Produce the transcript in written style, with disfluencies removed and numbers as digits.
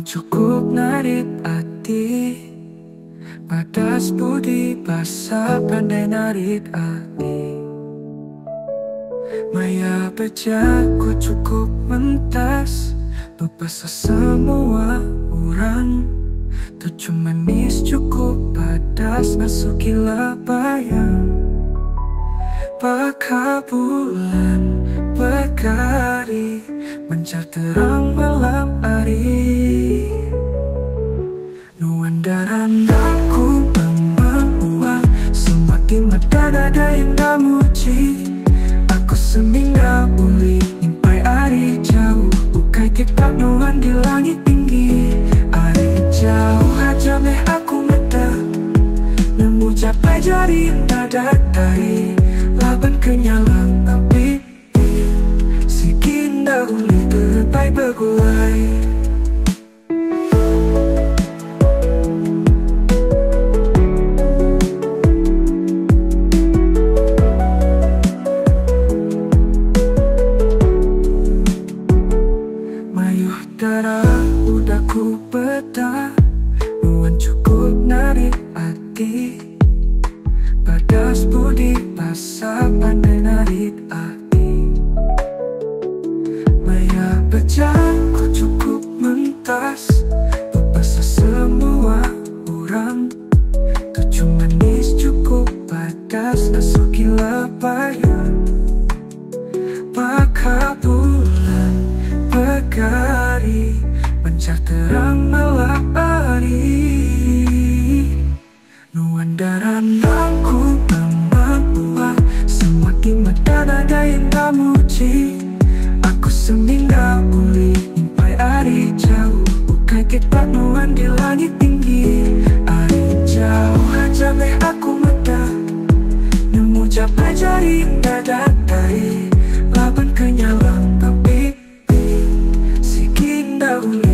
cukup narik hati, batas budi basa pandai narik hati. Maya bejaku cukup mentas, berbahasa semua orang. Tujuh manis cukup padas masuki bayang. Baka bulan berkari mencar terang malam hari. Nuan darandaku membuang semakin mada yang memuji. Aku seminggu uli impai hari jauh, bukai kitab nuan di langit tinggi. Hari jauh aja meh aku meda, nemu capai jari dada dari laban kenyalang tapi sikin dahulu berpai bergulai. Mayuh darah udah ku beta, nuan cukup narik hati, badas budi basa pandai narik hati. Maya bejaku cukup mentas, berbahasa semua orang. Tujuh manis cukup badas masuki bayang. Baka bulan berkari mencar terang malam hari. Nuan darandaku membuat semakin mada yang memuji. Aku seminggu uli impai hari jauh, bukai kitab nuan di langit tinggi. Hari jauh aja meh aku meda, nemu capai jari dada dari laban kenyalang tapi sikin dahulu